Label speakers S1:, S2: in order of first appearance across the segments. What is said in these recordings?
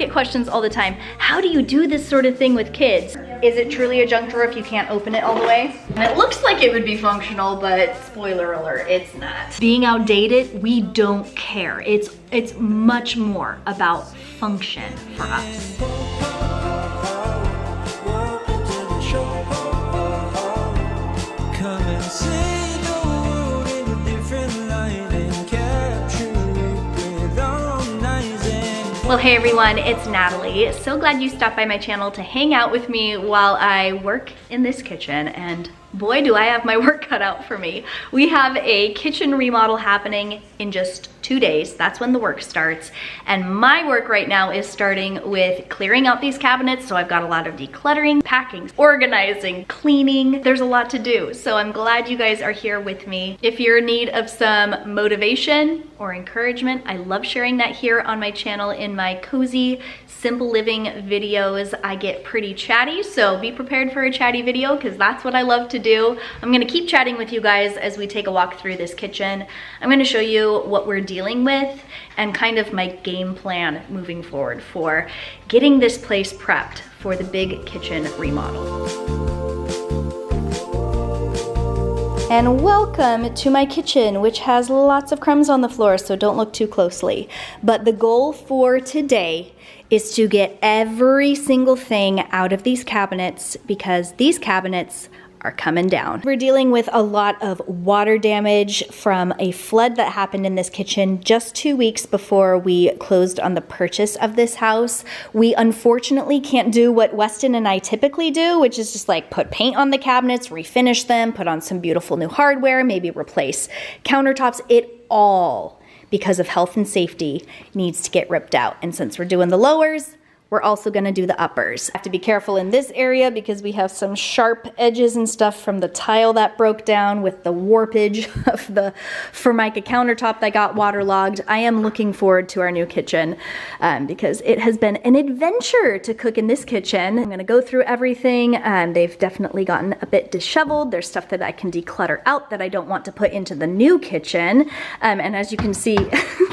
S1: get questions all the time. How do you do this sort of thing with kids? Is it truly a junk drawer if you can't open it all the way? And it looks like it would be functional, but spoiler alert, it's not. Being outdated, we don't care. It's much more about function for us. Well, hey everyone, it's Natalie. So glad you stopped by my channel to hang out with me while I work in this kitchen, and boy do I have my work cut out for me. We have a kitchen remodel happening in just 2 days. That's when the work starts. And my work right now is starting with clearing out these cabinets. So I've got a lot of decluttering, packing, organizing, cleaning. There's a lot to do. So I'm glad you guys are here with me. If you're in need of some motivation or encouragement, I love sharing that here on my channel in my cozy, simple living videos. I get pretty chatty, so be prepared for a chatty video because that's what I love to do. I'm gonna keep chatting with you guys as we take a walk through this kitchen. I'm gonna show you what we're dealing with and kind of my game plan moving forward for getting this place prepped for the big kitchen remodel. And welcome to my kitchen, which has lots of crumbs on the floor, so don't look too closely. But the goal for today is to get every single thing out of these cabinets because these cabinets are coming down. We're dealing with a lot of water damage from a flood that happened in this kitchen just 2 weeks before we closed on the purchase of this house. We unfortunately can't do what Weston and I typically do, which is just like put paint on the cabinets, refinish them, put on some beautiful new hardware, maybe replace countertops. It all, because of health and safety, needs to get ripped out. And since we're doing the lowers, we're also gonna do the uppers. I have to be careful in this area because we have some sharp edges and stuff from the tile that broke down with the warpage of the Formica countertop that got waterlogged. I am looking forward to our new kitchen because it has been an adventure to cook in this kitchen. I'm gonna go through everything. They've definitely gotten a bit disheveled. There's stuff that I can declutter out that I don't want to put into the new kitchen. And as you can see,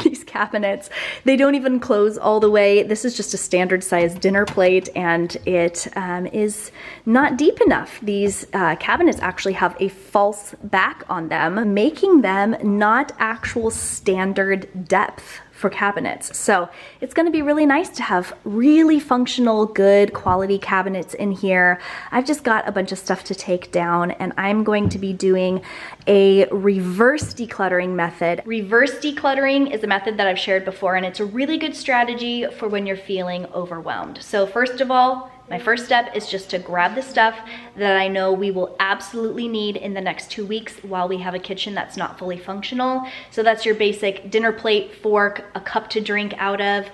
S1: these cabinets, they don't even close all the way. This is just a standard size dinner plate and it is not deep enough. These cabinets actually have a false back on them, making them not actual standard depth for cabinets. So it's gonna be really nice to have really functional, good quality cabinets in here. I've just got a bunch of stuff to take down and I'm going to be doing a reverse decluttering method. Reverse decluttering is a method that I've shared before and it's a really good strategy for when you're feeling overwhelmed. So first of all, my first step is just to grab the stuff that I know we will absolutely need in the next 2 weeks while we have a kitchen that's not fully functional. So that's your basic dinner plate, fork, a cup to drink out of,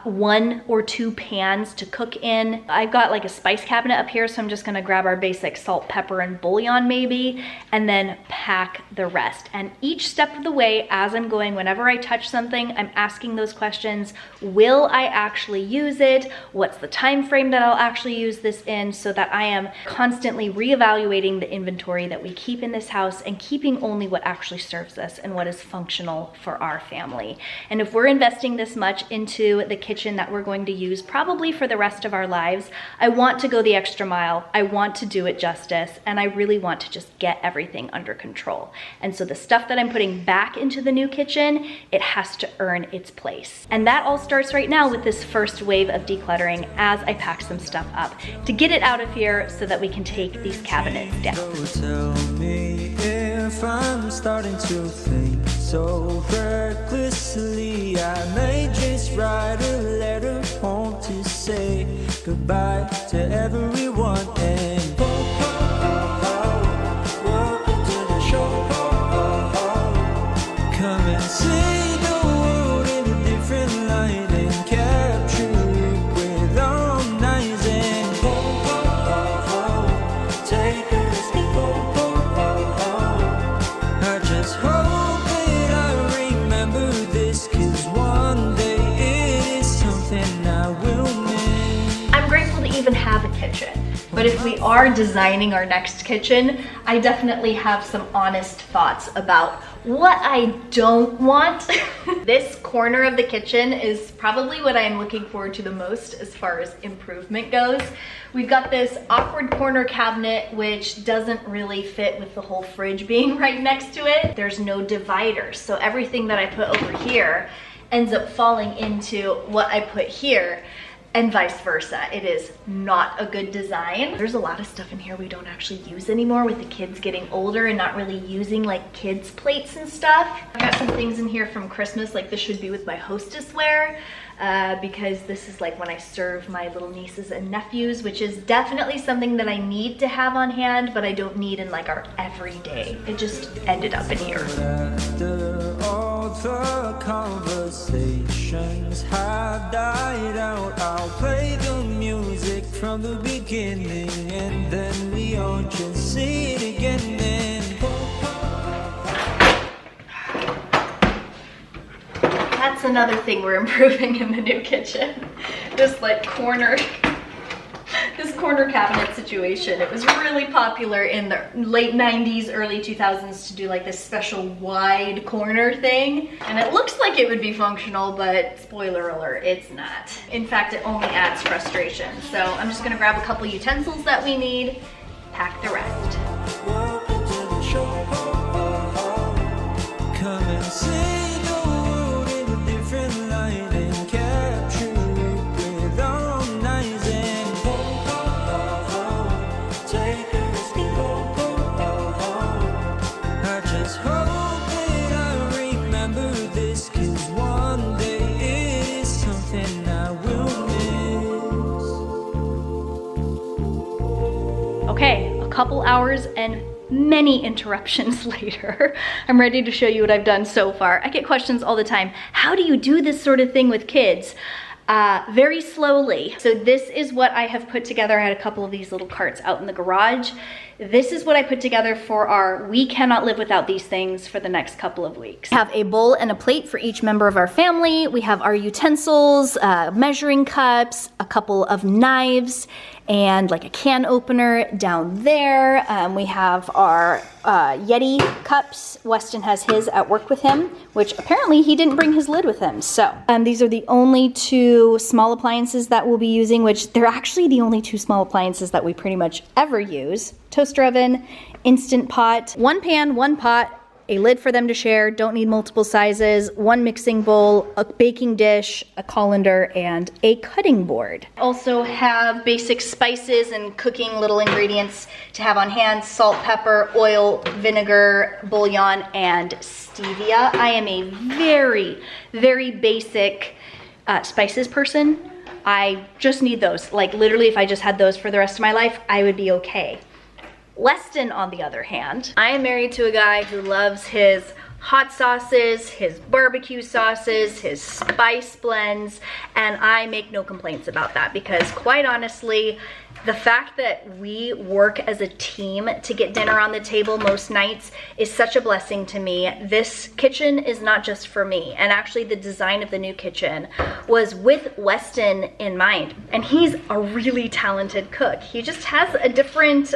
S1: 1 or 2 pans to cook in. I've got like a spice cabinet up here, so I'm just gonna grab our basic salt, pepper, and bouillon maybe, and then pack the rest. And each step of the way, as I'm going, whenever I touch something, I'm asking those questions. Will I actually use it? What's the time frame that I'll actually use this in, so that I am constantly reevaluating the inventory that we keep in this house and keeping only what actually serves us and what is functional for our family. And if we're investing this much into the kitchen that we're going to use probably for the rest of our lives, I want to go the extra mile. I want to do it justice, and I really want to just get everything under control. And so the stuff that I'm putting back into the new kitchen, it has to earn its place. And that all starts right now with this first wave of decluttering as I pack some stuff up to get it out of here so that we can take these cabinets down.
S2: Tell me if I'm starting to think so recklessly. I may just write a letter home to say goodbye to everyone and welcome to the show. Come and see the world in a different light and capture it with our own eyes and take a sneak. I just hope that I remember this, 'cause one day it is something I will miss.
S1: I'm grateful to even have a kitchen. But if we are designing our next kitchen, I definitely have some honest thoughts about what I don't want. This corner of the kitchen is probably what I'm looking forward to the most as far as improvement goes. We've got this awkward corner cabinet which doesn't really fit with the whole fridge being right next to it. There's no divider, so everything that I put over here ends up falling into what I put here, and vice versa. It is not a good design. There's a lot of stuff in here we don't actually use anymore with the kids getting older and not really using like kids plates and stuff. I've got some things in here from Christmas, like this should be with my hostessware, because this is like when I serve my little nieces and nephews, which is definitely something that I need to have on hand, but I don't need in like our everyday. It just ended up in here.
S2: After all the conversations have died out, I'll play the music from the beginning, and then we all just see it again.
S1: That's another thing we're improving in the new kitchen. This like this corner cabinet situation. It was really popular in the late 90s, early 2000s to do like this special wide corner thing. And it looks like it would be functional, but spoiler alert, it's not. In fact, it only adds frustration. So I'm just gonna grab a couple utensils that we need, pack the rest.
S2: Welcome to the show. Come and see the world in a different light and capture it with our own eyes and take a risk and go. I just hope that I remember this, 'cause one day it is something I will miss.
S1: Okay, a couple hours and many interruptions later, I'm ready to show you what I've done so far. I get questions all the time. How do you do this sort of thing with kids? Very slowly. So this is what I have put together. I had a couple of these little carts out in the garage. This is what I put together for our we cannot live without these things for the next couple of weeks. We have a bowl and a plate for each member of our family. We have our utensils, measuring cups, a couple of knives, and like a can opener down there. We have our Yeti cups. Weston has his at work with him, which apparently he didn't bring his lid with him. So these are the only two small appliances that we'll be using, which they're actually the only two small appliances that we pretty much ever use. Toaster oven, Instant Pot, one pan, one pot, a lid for them to share, don't need multiple sizes, one mixing bowl, a baking dish, a colander, and a cutting board. Also have basic spices and cooking little ingredients to have on hand: salt, pepper, oil, vinegar, bouillon, and stevia. I am a very, very basic spices person. I just need those. Like literally, if I just had those for the rest of my life, I would be okay. Weston, on the other hand, I am married to a guy who loves his hot sauces, his barbecue sauces, his spice blends, and I make no complaints about that because quite honestly, the fact that we work as a team to get dinner on the table most nights is such a blessing to me. This kitchen is not just for me, and actually the design of the new kitchen was with Weston in mind, and he's a really talented cook. He just has a different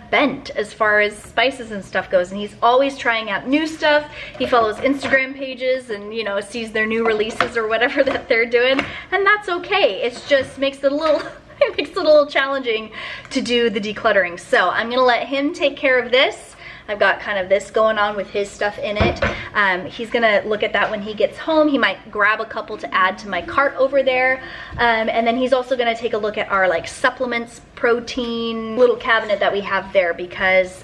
S1: bent as far as spices and stuff goes, and he's always trying out new stuff. He follows Instagram pages and, you know, sees their new releases or whatever that they're doing, and that's okay. It just makes it a little it makes it a little challenging to do the decluttering. So I'm gonna let him take care of this. I've got kind of this going on with his stuff in it. He's gonna look at that when he gets home. He might grab a couple to add to my cart over there. And then he's also gonna take a look at our like supplements, protein little cabinet that we have there, because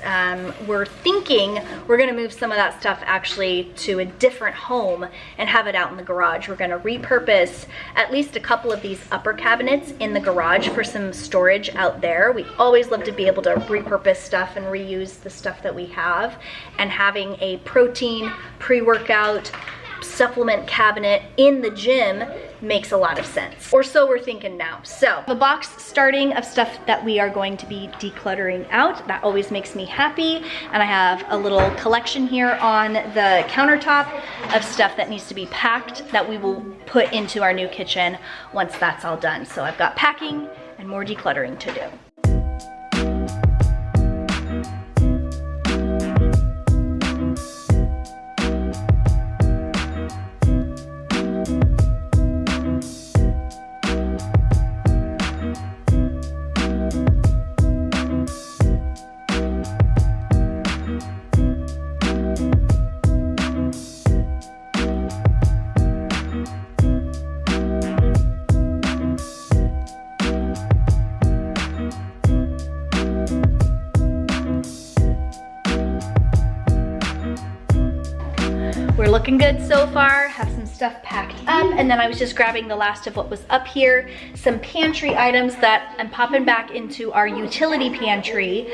S1: we're thinking we're gonna move some of that stuff actually to a different home and have it out in the garage. We're gonna repurpose at least a couple of these upper cabinets in the garage for some storage out there. We always love to be able to repurpose stuff and reuse the stuff that we have, and having a protein pre-workout supplement cabinet in the gym makes a lot of sense, or so we're thinking now. So the box starting of stuff that we are going to be decluttering out, that always makes me happy. And I have a little collection here on the countertop of stuff that needs to be packed that we will put into our new kitchen once that's all done. So I've got packing, and more decluttering to do. We're looking good so far, have some stuff packed up, and then I was just grabbing the last of what was up here, some pantry items that I'm popping back into our utility pantry,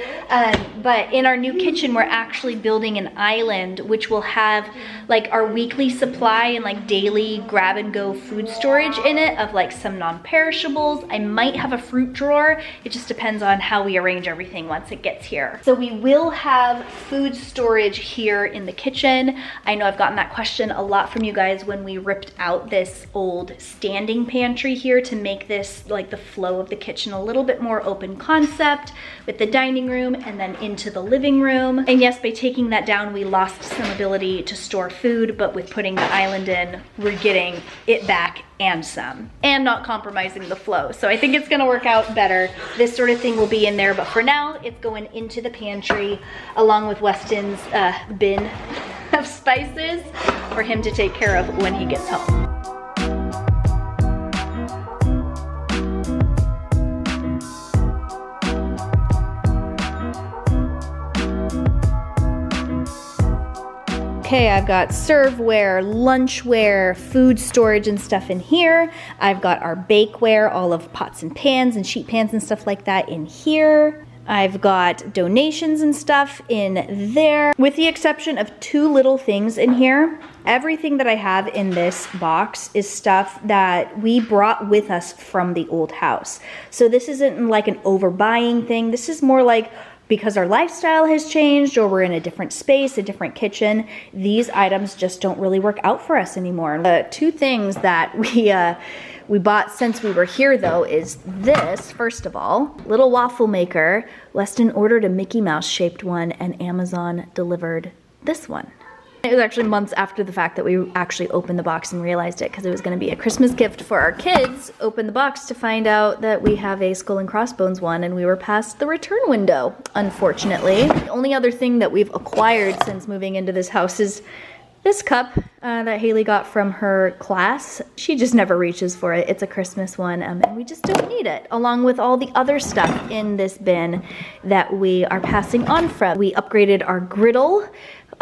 S1: but in our new kitchen we're actually building an island which will have like our weekly supply and like daily grab and go food storage in it of like some non-perishables. I might have a fruit drawer, it just depends on how we arrange everything once it gets here. So we will have food storage here in the kitchen. I know I've gotten that question a lot from you guys when we ripped out this old standing pantry here to make this like the flow of the kitchen a little bit more open concept with the dining room and then into the living room. And yes, by taking that down, we lost some ability to store food, but with putting the island in, we're getting it back and some, and not compromising the flow. So I think it's gonna work out better. This sort of thing will be in there, but for now, it's going into the pantry along with Weston's bin of spices for him to take care of when he gets home. Okay, I've got serveware, lunchware, food storage and stuff in here. I've got our bakeware, all of pots and pans and sheet pans and stuff like that in here. I've got donations and stuff in there. With the exception of two little things in here, everything that I have in this box is stuff that we brought with us from the old house. So this isn't like an overbuying thing. This is more like because our lifestyle has changed or we're in a different space, a different kitchen, these items just don't really work out for us anymore. The two things that we bought since we were here though is this, first of all, little waffle maker. Weston ordered a Mickey Mouse shaped one and Amazon delivered this one. It was actually months after the fact that we actually opened the box and realized it because it was going to be a Christmas gift for our kids. Opened the box to find out that we have a Skull and Crossbones one and we were past the return window, unfortunately. The only other thing that we've acquired since moving into this house is this cup that Haley got from her class. She just never reaches for it. It's a Christmas one and we just don't need it, along with all the other stuff in this bin that we are passing on from. We upgraded our griddle.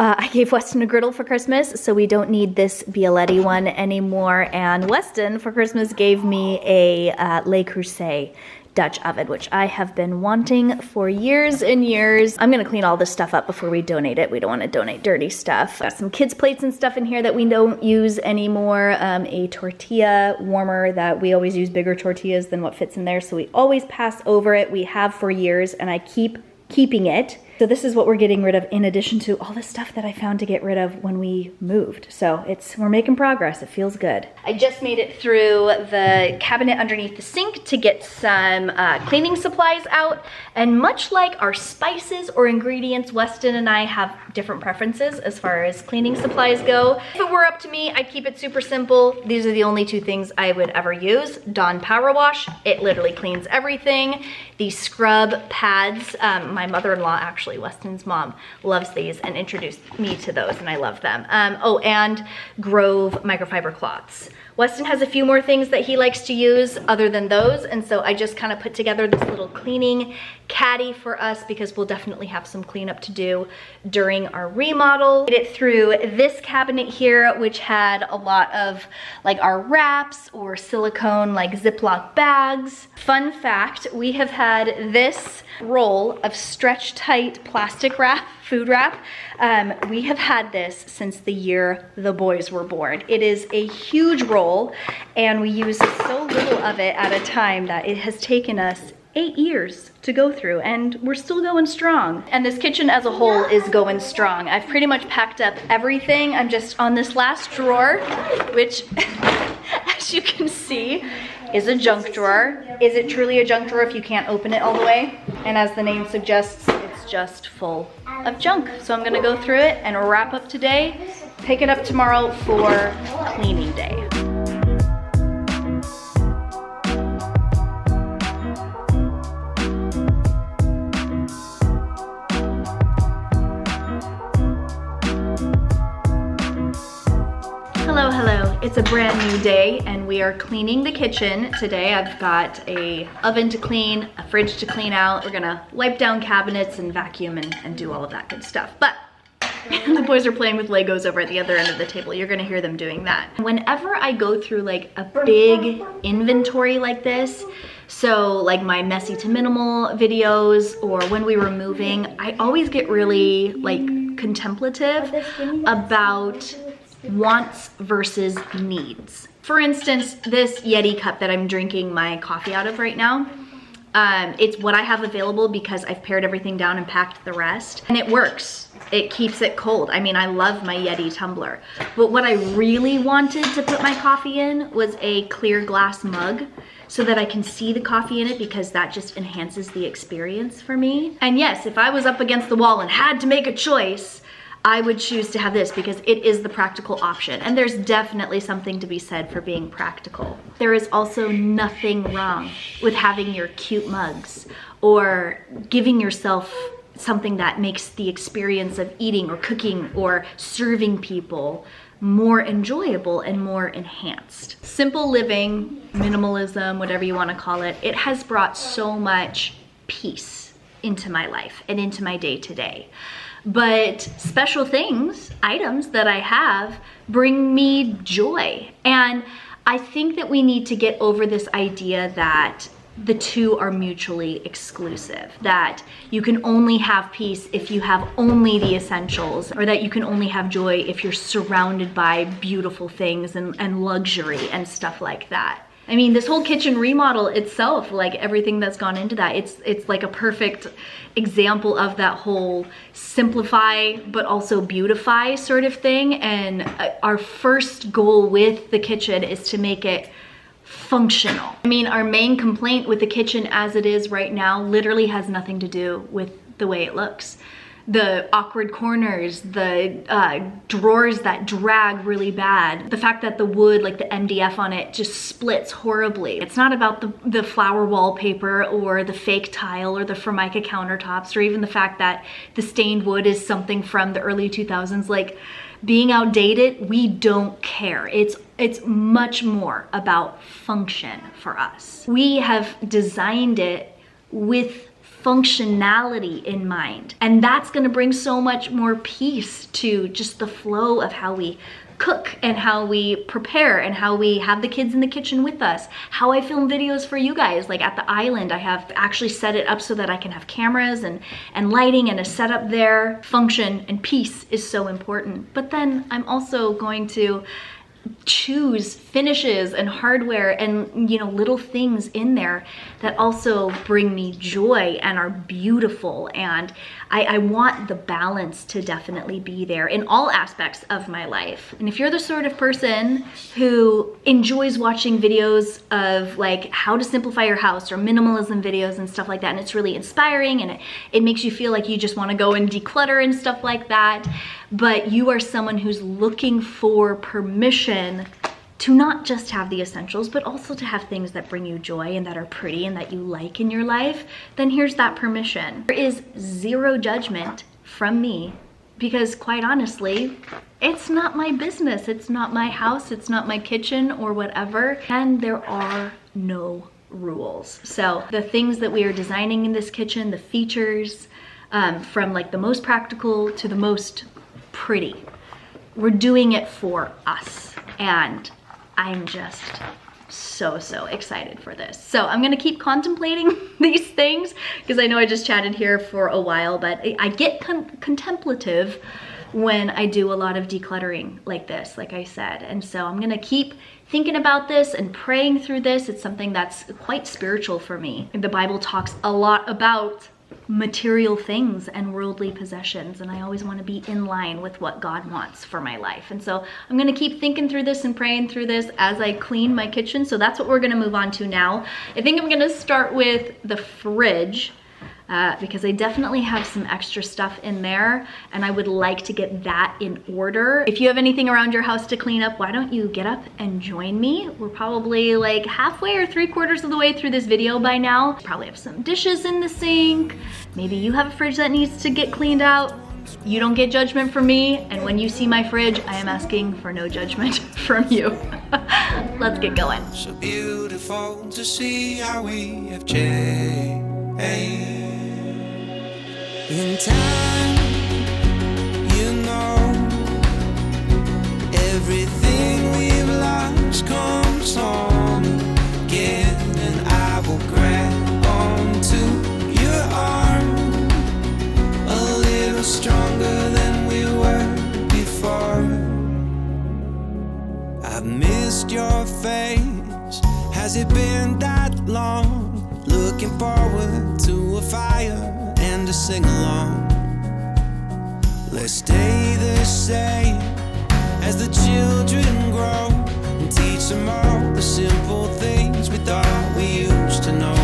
S1: I gave Weston a griddle for Christmas, so we don't need this Bialetti one anymore. And Weston for Christmas gave me a Le Creuset Dutch oven, which I have been wanting for years and years. I'm gonna clean all this stuff up before we donate it. We don't wanna donate dirty stuff. Got some kids' plates and stuff in here that we don't use anymore. A tortilla warmer that we always use bigger tortillas than what fits in there, so we always pass over it. We have for years, and I keep keeping it. So this is what we're getting rid of in addition to all the stuff that I found to get rid of when we moved. So we're making progress, it feels good. I just made it through the cabinet underneath the sink to get some cleaning supplies out. And much like our spices or ingredients, Weston and I have different preferences as far as cleaning supplies go. If it were up to me, I'd keep it super simple. These are the only two things I would ever use. Dawn Power Wash, it literally cleans everything. These scrub pads, my mother-in-law actually, Weston's mom, loves these and introduced me to those and I love them. Oh, and Grove microfiber cloths. Weston has a few more things that he likes to use other than those, and so I just kind of put together this little cleaning caddy for us because we'll definitely have some cleanup to do during our remodel. Made it through this cabinet here, which had a lot of like our wraps or silicone like Ziploc bags. Fun fact, we have had this roll of stretch tight plastic wrap, food wrap. We have had this since the year the boys were born. It is a huge roll and we use so little of it at a time that it has taken us 8 years to go through and we're still going strong. And this kitchen as a whole is going strong. I've pretty much packed up everything. I'm just on this last drawer, which as you can see is a junk drawer. Is it truly a junk drawer if you can't open it all the way? And as the name suggests, it's just full of junk. So I'm gonna go through it and wrap up today, pick it up tomorrow for cleaning day. Hello, it's a brand new day and we are cleaning the kitchen today. I've got a oven to clean, a fridge to clean out. We're gonna wipe down cabinets and vacuum and do all of that good stuff. But the boys are playing with Legos over at the other end of the table. You're gonna hear them doing that. Whenever I go through like a big inventory like this, so like my messy to minimal videos or when we were moving, I always get really like contemplative about wants versus needs. For instance, this Yeti cup that I'm drinking my coffee out of right now, it's what I have available because I've pared everything down and packed the rest, and it works. It keeps it cold. I mean, I love my Yeti tumbler, but what I really wanted to put my coffee in was a clear glass mug so that I can see the coffee in it, because that just enhances the experience for me. And yes, if I was up against the wall and had to make a choice, I would choose to have this because it is the practical option. And there's definitely something to be said for being practical. There is also nothing wrong with having your cute mugs or giving yourself something that makes the experience of eating or cooking or serving people more enjoyable and more enhanced. Simple living, minimalism, whatever you want to call it, it has brought so much peace into my life and into my day-to-day. But special things, items that I have, bring me joy. And I think that we need to get over this idea that the two are mutually exclusive, that you can only have peace if you have only the essentials, or that you can only have joy if you're surrounded by beautiful things and luxury and stuff like that. I mean, this whole kitchen remodel itself, like everything that's gone into that, it's like a perfect example of that whole simplify but also beautify sort of thing. And our first goal with the kitchen is to make it functional. I mean, our main complaint with the kitchen as it is right now literally has nothing to do with the way it looks. The awkward corners, the drawers that drag really bad, the fact that the wood, like the MDF on it, just splits horribly. It's not about the flower wallpaper or the fake tile or the Formica countertops, or even the fact that the stained wood is something from the early 2000s. Like, being outdated, we don't care. It's much more about function for us. We have designed it with functionality in mind, and that's going to bring so much more peace to just the flow of how we cook and how we prepare and how we have the kids in the kitchen with us, how I film videos for you guys. Like at the island, I have actually set it up so that I can have cameras and lighting and a setup there. Function and peace is so important. But then I'm also going to choose finishes and hardware and, you know, little things in there that also bring me joy and are beautiful. And I want the balance to definitely be there in all aspects of my life. And if you're the sort of person who enjoys watching videos of like how to simplify your house or minimalism videos and stuff like that, and it's really inspiring and it makes you feel like you just want to go and declutter and stuff like that, but you are someone who's looking for permission to not just have the essentials, but also to have things that bring you joy and that are pretty and that you like in your life, then here's that permission. There is zero judgment from me, because quite honestly, it's not my business. It's not my house. It's not my kitchen or whatever. And there are no rules. So the things that we are designing in this kitchen, the features, from like the most practical to the most pretty, we're doing it for us. And I'm just so excited for this. So I'm gonna keep contemplating these things because I know I just chatted here for a while, but I get contemplative when I do a lot of decluttering like this, like I said. And so I'm gonna keep thinking about this and praying through this. It's something that's quite spiritual for me. The Bible talks a lot about material things and worldly possessions, and I always want to be in line with what God wants for my life. And so I'm going to keep thinking through this and praying through this as I clean my kitchen. So that's what we're going to move on to now. I think I'm going to start with the fridge, because I definitely have some extra stuff in there and I would like to get that in order. If you have anything around your house to clean up, why don't you get up and join me? We're probably like halfway or 3/4 of the way through this video by now. Probably have some dishes in the sink. Maybe you have a fridge that needs to get cleaned out. You don't get judgment from me, and when you see my fridge, I am asking for no judgment from you. Let's get going.
S2: So beautiful to see how we have changed. In time, you know, everything we've lost comes on again, and I will grab onto your arm a little stronger than we were before. I've missed your face. Has it been that long? Looking forward to a fire and a sing-along. Let's stay the same as the children grow, and teach them all the simple things we thought we used to know.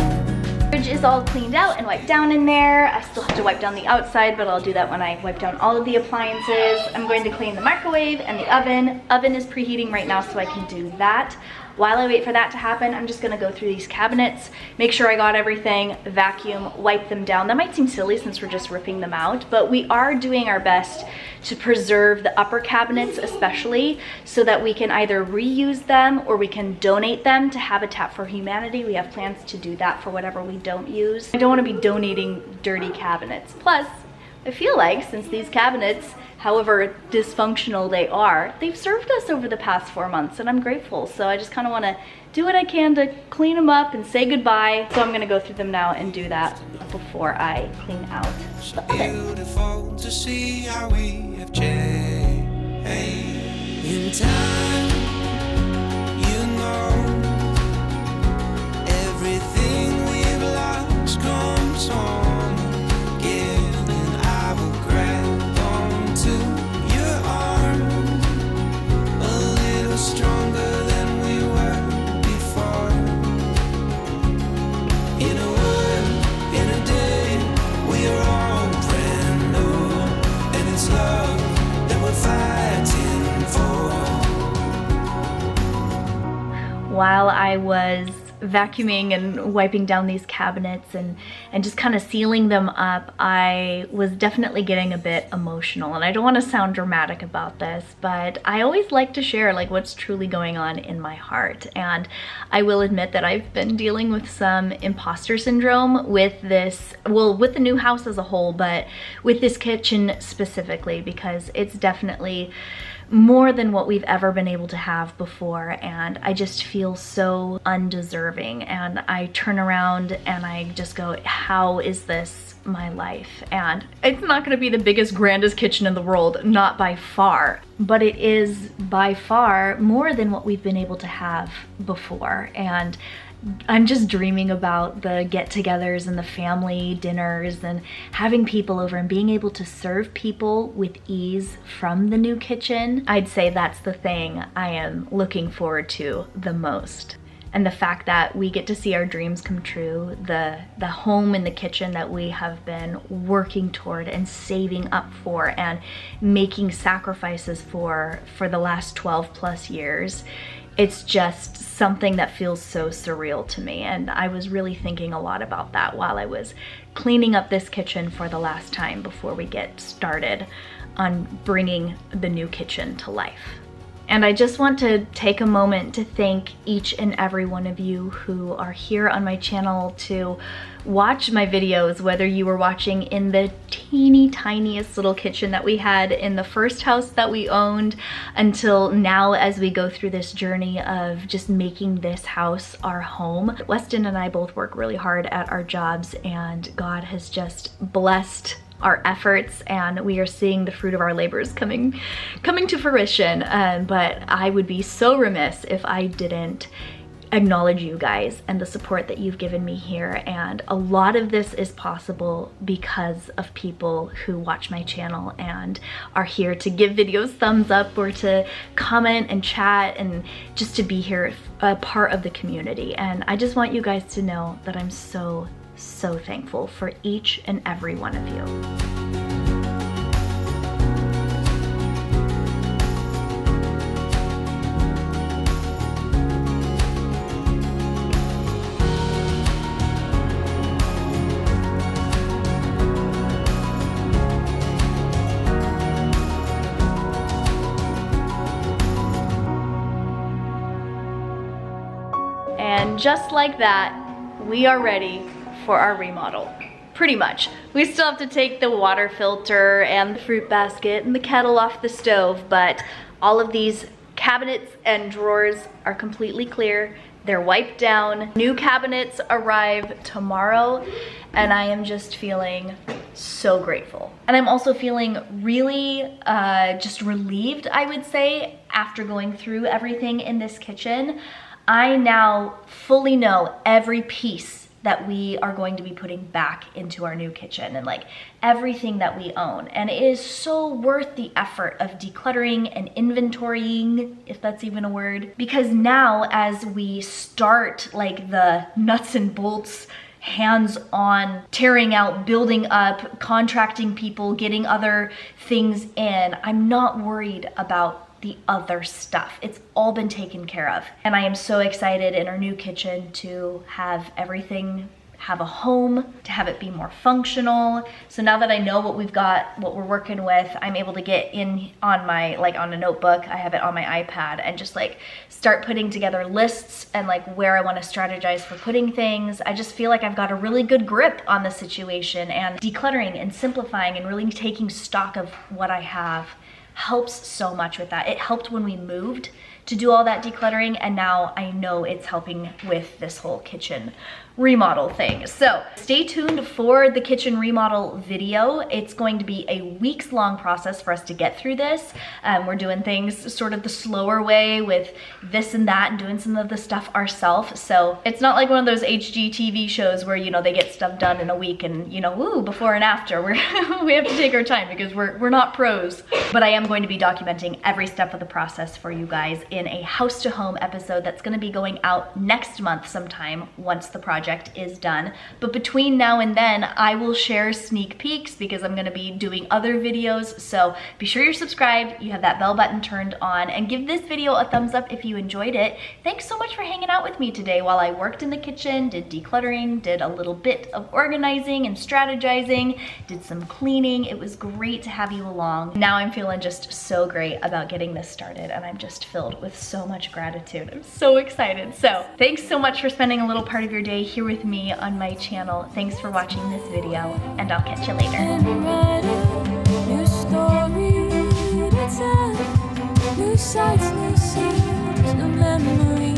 S1: Fridge is all cleaned out and wiped down in there. I still have to wipe down the outside, but I'll do that when I wipe down all of the appliances. I'm going to clean the microwave and the oven. Oven is preheating right now, so I can do that. While I wait for that to happen, I'm just gonna go through these cabinets, make sure I got everything, vacuum, wipe them down. That might seem silly since we're just ripping them out, but we are doing our best to preserve the upper cabinets especially, so that we can either reuse them or we can donate them to Habitat for Humanity. We have plans to do that for whatever we don't use. I don't wanna be donating dirty cabinets. Plus, I feel like since these cabinets, however dysfunctional they are, they've served us over the past 4 months, and I'm grateful. So I just kind of want to do what I can to clean them up and say goodbye. So I'm going to go through them now and do that before I clean out the oven.
S2: Beautiful to see how we have changed. In time, you know, everything we've lost comes on again, and I will grab onto your arm a little stronger than we were before. In a world, in a day, we are all brand new, and it's love that we're fighting for.
S1: While I was vacuuming and wiping down these cabinets and just kind of sealing them up, I was definitely getting a bit emotional. And I don't want to sound dramatic about this, but I always like to share like what's truly going on in my heart. And I will admit that I've been dealing with some imposter syndrome with this, well, with the new house as a whole, but with this kitchen specifically, because it's definitely more than what we've ever been able to have before, and I just feel so undeserving. And I turn around and I just go, how is this my life? And it's not going to be the biggest, grandest kitchen in the world, not by far, but it is by far more than what we've been able to have before. And I'm just dreaming about the get-togethers and the family dinners and having people over and being able to serve people with ease from the new kitchen. I'd say that's the thing I am looking forward to the most. And the fact that we get to see our dreams come true, the home in the kitchen that we have been working toward and saving up for and making sacrifices for the last 12 plus years. It's just something that feels so surreal to me, and I was really thinking a lot about that while I was cleaning up this kitchen for the last time before we get started on bringing the new kitchen to life. And I just want to take a moment to thank each and every one of you who are here on my channel to watch my videos, whether you were watching in the teeny tiniest little kitchen that we had in the first house that we owned, until now as we go through this journey of just making this house our home. Weston and I both work really hard at our jobs, and God has just blessed our efforts, and we are seeing the fruit of our labors coming to fruition. But I would be so remiss if I didn't acknowledge you guys and the support that you've given me here. And a lot of this is possible because of people who watch my channel and are here to give videos thumbs up or to comment and chat and just to be here, a part of the community. And I just want you guys to know that I'm so thankful for each and every one of you. And just like that, we are ready for our remodel. Pretty much. We still have to take the water filter and the fruit basket and the kettle off the stove, but all of these cabinets and drawers are completely clear. They're wiped down. New cabinets arrive tomorrow, and I am just feeling so grateful. And I'm also feeling really just relieved, I would say, after going through everything in this kitchen. I now fully know every piece that we are going to be putting back into our new kitchen and like everything that we own. And it is so worth the effort of decluttering and inventorying, if that's even a word, because now as we start like the nuts and bolts, hands-on, tearing out, building up, contracting people, getting other things in, I'm not worried about the other stuff. It's all been taken care of. And I am so excited in our new kitchen to have everything have a home, to have it be more functional. So now that I know what we've got, what we're working with, I'm able to get in on my, like on a notebook, I have it on my iPad, and just like start putting together lists and like where I want to strategize for putting things. I just feel like I've got a really good grip on the situation, and decluttering and simplifying and really taking stock of what I have helps so much with that. It helped when we moved to do all that decluttering, and now I know it's helping with this whole kitchen remodel thing. So stay tuned for the kitchen remodel video. It's going to be a weeks-long process for us to get through this. We're doing things sort of the slower way with this and that and doing some of the stuff ourselves. So it's not like one of those HGTV shows where, you know, they get stuff done in a week and, you know, woo, before and after. We have to take our time because we're not pros. But I am going to be documenting every step of the process for you guys in a house to home episode that's going to be going out next month sometime once the project is done. But between now and then, I will share sneak peeks because I'm going to be doing other videos. So be sure you're subscribed, you have that bell button turned on, and give this video a thumbs up if you enjoyed it. Thanks so much for hanging out with me today while I worked in the kitchen, did decluttering, did a little bit of organizing and strategizing, did some cleaning. It was great to have you along. Now I'm feeling just so great about getting this started, and I'm just filled with so much gratitude. I'm so excited. So thanks so much for spending a little part of your day here with me on my channel. Thanks for watching this video, and I'll catch you later. New story to tell, new sights, new scenes, new memories.